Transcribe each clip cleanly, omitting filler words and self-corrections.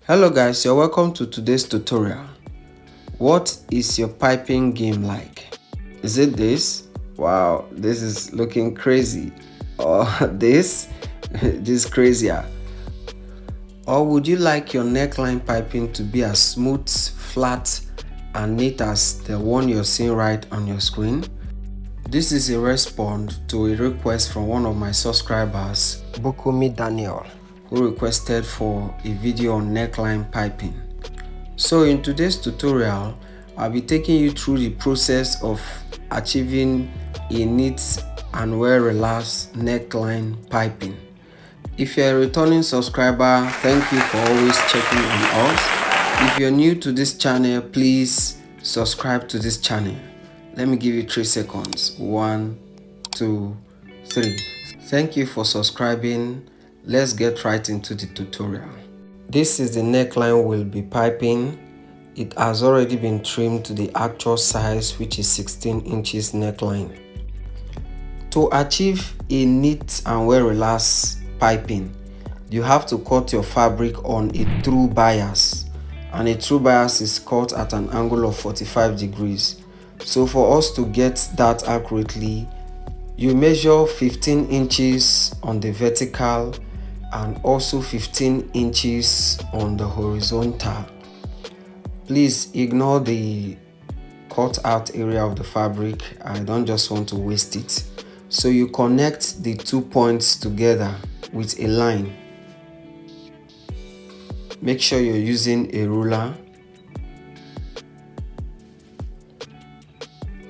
Hello guys, you're welcome to today's tutorial. What is your piping game like? Is it this? Wow, this is looking crazy. Or this? This crazier. Or would you like your neckline piping to be as smooth, flat, and neat as the one you're seeing right on your screen? This is a response to a request from one of my subscribers, Bukumi Daniel, who requested for a video on neckline piping. So in today's tutorial, I'll be taking you through the process of achieving a neat and well-relaxed neckline piping. If you're a returning subscriber, thank you for always checking on us. If you're new to this channel, please subscribe to this channel. Let me give you 3 seconds. 1, 2, 3. Thank you for subscribing. Let's get right into the tutorial. This is the neckline we'll be piping. It has already been trimmed to the actual size, which is 16 inches neckline. To achieve a neat and well-relaxed piping, you have to cut your fabric on a true bias, and a true bias is cut at an angle of 45 degrees. So for us to get that accurately, you measure 15 inches on the vertical and also 15 inches on the horizontal. Please ignore the cut out area of the fabric. I don't just want to waste it. So you connect the 2 points together with a line. Make sure you're using a ruler.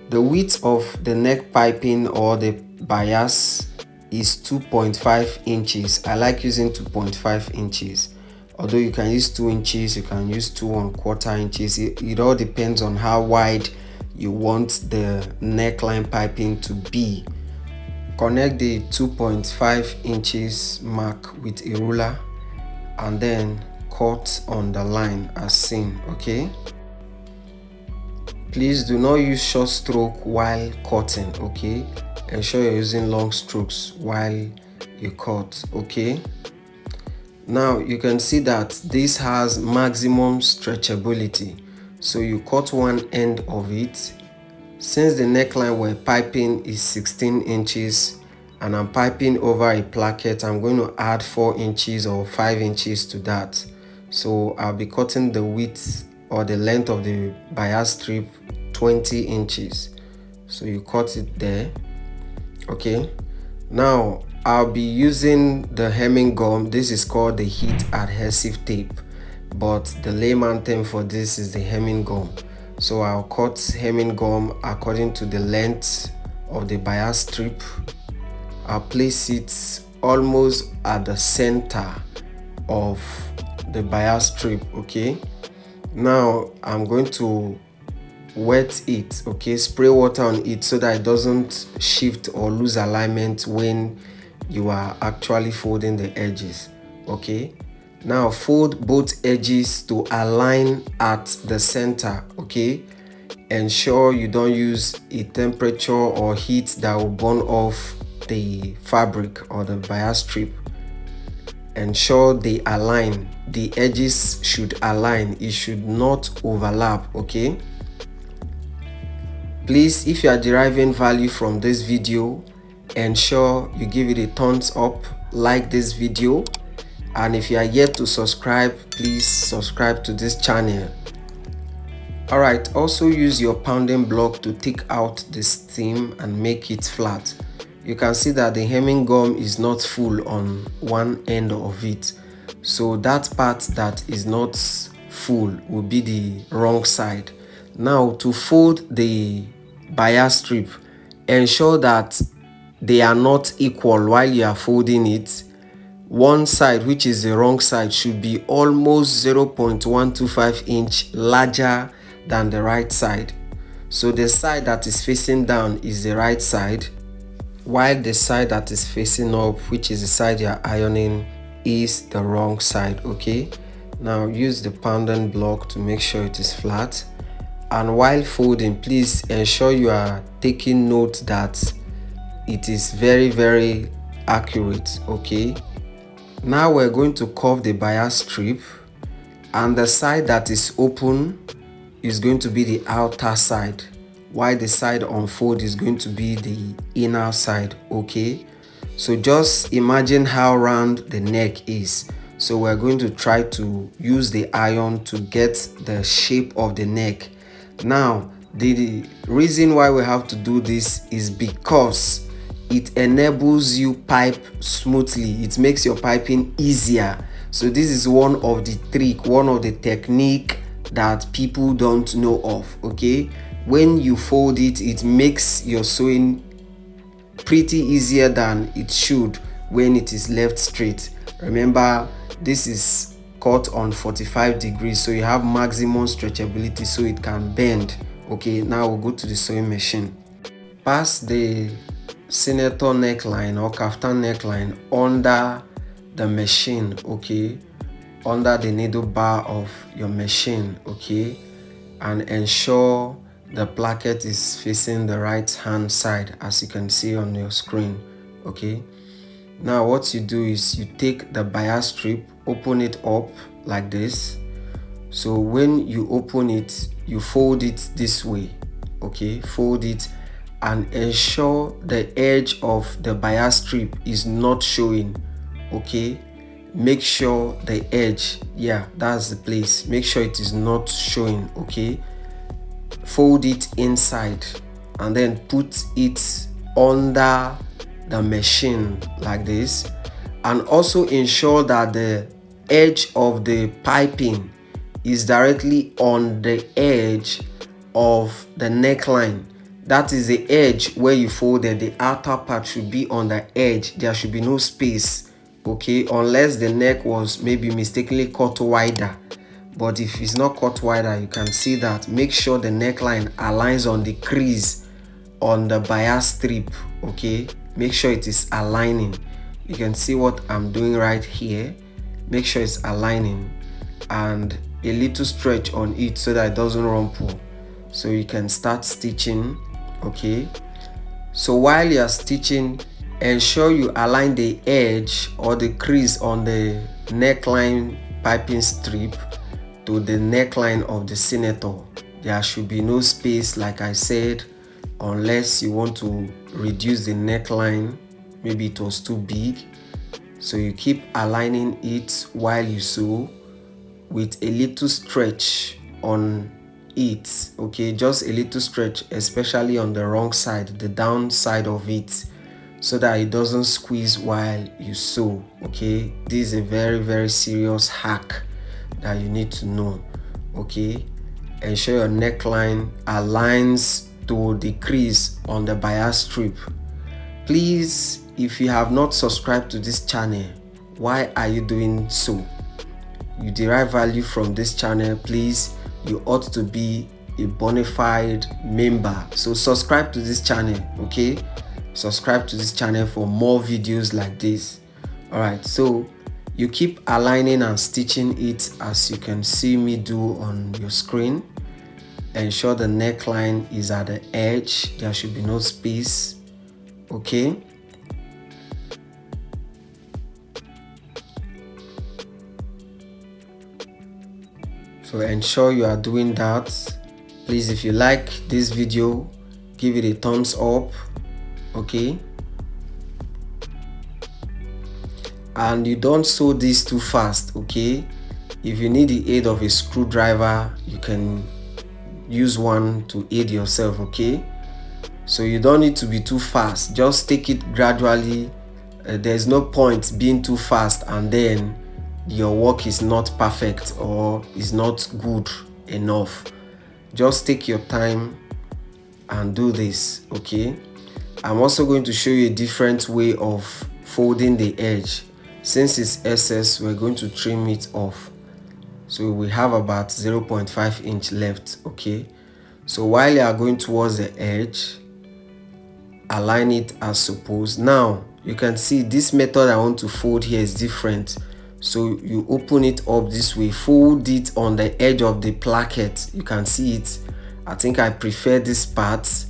The width of the neck piping or the bias is 2.5 inches. I like using 2.5 inches. Although you can use 2 inches, you can use 2¼ inches. It all depends on how wide you want the neckline piping to be. Connect the 2.5 inches mark with a ruler and then cut on the line as seen. Okay, please do not use short stroke while cutting. Okay, ensure you're using long strokes while you cut. Okay, now you can see that this has maximum stretchability, so you cut one end of it. Since the neckline we're piping is 16 inches and I'm piping over a placket, I'm going to add 4 inches or 5 inches to that. So I'll be cutting the width or the length of the bias strip 20 inches. So you cut it there. Okay, now I'll be using the hemming gum. This is called the heat adhesive tape, but the layman term for this is the hemming gum. So I'll cut hemming gum according to the length of the bias strip. I'll place it almost at the center of the bias strip. Okay, now I'm going to wet it. Okay, spray water on it so that it doesn't shift or lose alignment when you are actually folding the edges. Okay, now fold both edges to align at the center. Okay, ensure you don't use a temperature or heat that will burn off the fabric or the bias strip. Ensure they align. The edges should align, it should not overlap. Okay, please, if you are deriving value from this video, ensure you give it a thumbs up, like this video, and if you are yet to subscribe, please subscribe to this channel. Alright, also use your pounding block to take out the seam and make it flat. You can see that the hemming gum is not full on one end of it, so that part that is not full will be the wrong side. Now to fold the bias strip, ensure that they are not equal while you are folding it. One side, which is the wrong side, should be almost 0.125 inch larger than the right side. So the side that is facing down is the right side, while the side that is facing up, which is the side you are ironing, is the wrong side. Okay, now use the pounding block to make sure it is flat. And while folding, please ensure you are taking note that it is very accurate. Okay, now we're going to curve the bias strip and the side that is open is going to be the outer side, while the side unfold is going to be the inner side. Okay, so just imagine how round the neck is. So we're going to try to use the iron to get the shape of the neck. Now the reason why we have to do this is because it enables you pipe smoothly. It makes your piping easier. So this is one of the technique that people don't know of. Okay, when you fold it, it makes your sewing pretty easier than it should when it is left straight. Remember, this is cut on 45 degrees, so you have maximum stretchability, so it can bend. Okay, now we'll go to the sewing machine. Pass the senator neckline or kaftan neckline under the machine. Okay, under the needle bar of your machine. Okay, and ensure the placket is facing the right hand side, as you can see on your screen. Okay, now what you do is you take the bias strip, open it up like this. So when you open it, you fold it this way. Okay, fold it and ensure the edge of the bias strip is not showing. Okay, make sure the edge, yeah, that's the place, make sure it is not showing. Okay, fold it inside and then put it under the machine like this, and also ensure that the edge of the piping is directly on the edge of the neckline. That is the edge where you folded. The outer part should be on the edge. There should be no space. Okay, unless the neck was maybe mistakenly cut wider. But if it's not cut wider, you can see that. Make sure the neckline aligns on the crease on the bias strip. Okay, make sure it is aligning. You can see what I'm doing right here. Make sure it's aligning, and a little stretch on it so that it doesn't rumple. So you can start stitching. Okay, so while you are stitching, ensure you align the edge or the crease on the neckline piping strip to the neckline of the senator. There should be no space, like I said, unless you want to reduce the neckline. Maybe it was too big. So you keep aligning it while you sew with a little stretch on it. Okay, just a little stretch, especially on the wrong side, the down side of it, so that it doesn't squeeze while you sew. Okay, this is a very serious hack that you need to know. Okay, ensure your neckline aligns to the crease on the bias strip. Please, if you have not subscribed to this channel, why are you doing so? You derive value from this channel. Please, you ought to be a bona fide member. So subscribe to this channel. Okay, subscribe to this channel for more videos like this. All right, so you keep aligning and stitching it as you can see me do on your screen. Ensure the neckline is at the edge. There should be no space. Okay, so ensure you are doing that. Please, if you like this video, give it a thumbs up. Okay, and you don't sew this too fast. Okay, if you need the aid of a screwdriver, you can use one to aid yourself. Okay, so you don't need to be too fast. Just take it gradually. There's no point being too fast and then your work is not perfect or is not good enough. Just take your time and do this. Okay, I'm also going to show you a different way of folding the edge. Since it's excess, we're going to trim it off. So we have about 0.5 inch left. Okay, so while you are going towards the edge, align it as supposed. Now you can see this method I want to fold here is different. So you open it up this way, fold it on the edge of the placket. You can see it. I think I prefer this part.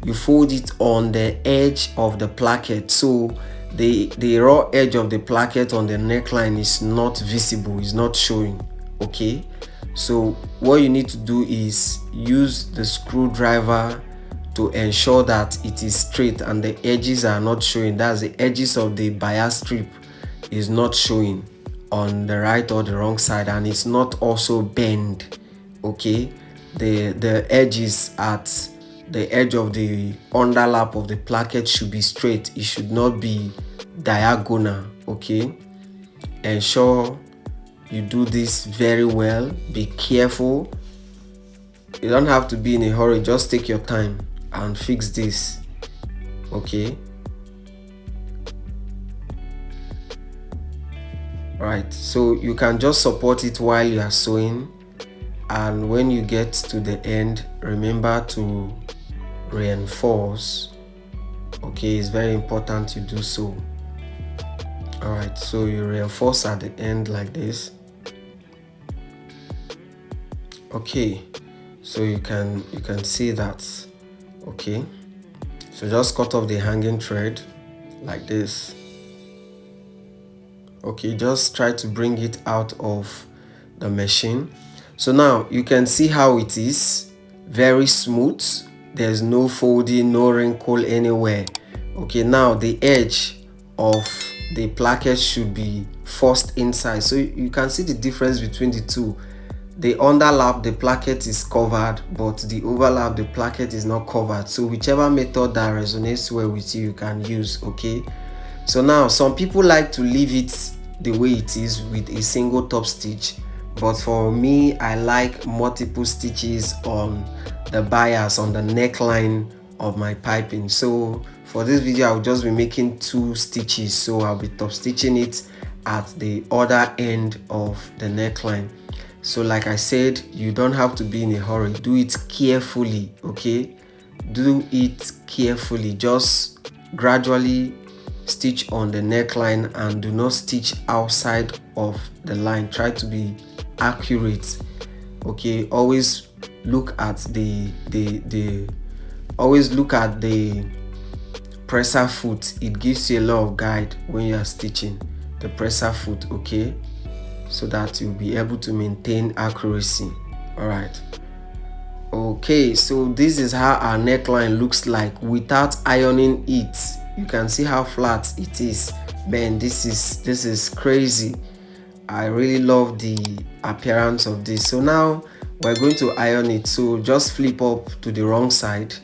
You fold it on the edge of the placket, so the raw edge of the placket on the neckline is not visible, is not showing. okay. So what you need to do is use the screwdriver to ensure that it is straight and the edges are not showing. That's the edges of the bias strip is not showing on the right or the wrong side, and it's not also bent, okay. The edges at the edge of the underlap of the placket should be straight. It should not be diagonal, okay. Ensure you do this very well. Be careful. You don't have to be in a hurry. Just take your time and fix this, okay. Right, so you can just support it while you are sewing, and when you get to the end, remember to reinforce, okay. It's very important you do so. All right, so you reinforce at the end like this, okay. So you can see that, okay. So just cut off the hanging thread like this, okay. Just try to bring it out of the machine. So now you can see how it is very smooth. There's no folding, no wrinkle anywhere, okay. Now the edge of the placket should be forced inside, so you can see the difference between the two. The underlap, the placket is covered, but the overlap, the placket is not covered. So whichever method that resonates well with you, you can use, okay. So now some people like to leave it the way it is with a single top stitch, but for me, I like multiple stitches on the bias, on the neckline of my piping. So for this video, I'll just be making 2 stitches, so I'll be top stitching it at the other end of the neckline. So like I said, you don't have to be in a hurry. Do it carefully, okay. Do it carefully. Just gradually stitch on the neckline and do not stitch outside of the line. Try to be accurate, okay. Always look at the presser foot. It gives you a lot of guide when you are stitching the presser foot, okay, so that you'll be able to maintain accuracy. All right, okay. So this is how our neckline looks like without ironing it. You can see how flat it is. Man, this is crazy. I really love the appearance of this. So now we're going to iron it. So just flip up to the wrong side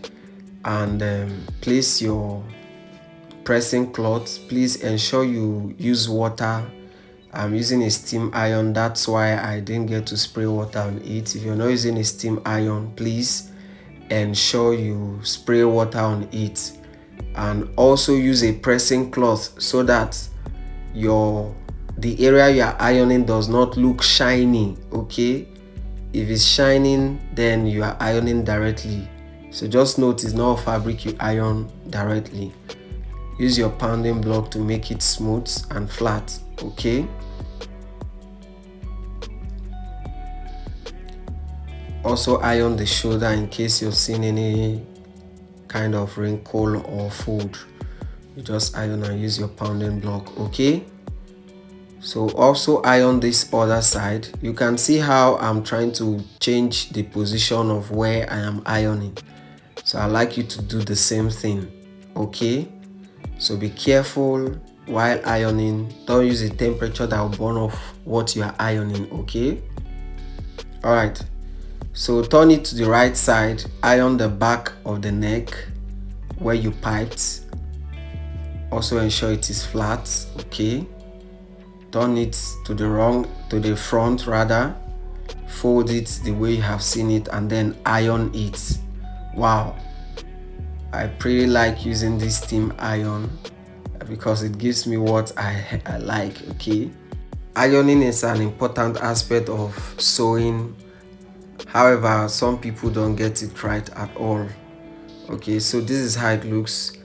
and place your pressing cloth. Please ensure you use water. I'm using a steam iron, that's why I didn't get to spray water on it. If you're not using a steam iron, please ensure you spray water on it, and also use a pressing cloth so that the area you are ironing does not look shiny, okay. If it's shining, then you are ironing directly. So just note, it's not a fabric you iron directly. Use your pounding block to make it smooth and flat, okay. Also iron the shoulder in case you've seen any kind of wrinkle or fold. You just iron and use your pounding block, okay. So also iron this other side. You can see how I'm trying to change the position of where I am ironing. So I like you to do the same thing, okay. So be careful while ironing. Don't use a temperature that will burn off what you are ironing, okay. All right, so turn it to the right side. Iron the back of the neck where you piped. Also ensure it is flat, okay. Turn it to the front rather. Fold it the way you have seen it and then iron it. Wow, I pretty like using this steam iron because it gives me what I like, okay. Ironing is an important aspect of sewing. However, some people don't get it right at all, okay. So this is how it looks.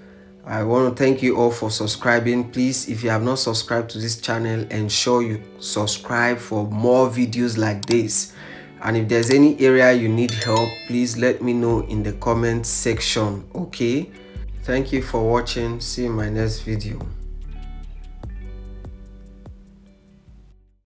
I want to thank you all for subscribing. Please, if you have not subscribed to this channel, ensure you subscribe for more videos like this. And if there's any area you need help, please let me know in the comment section, okay. Thank you for watching. See you in my next video.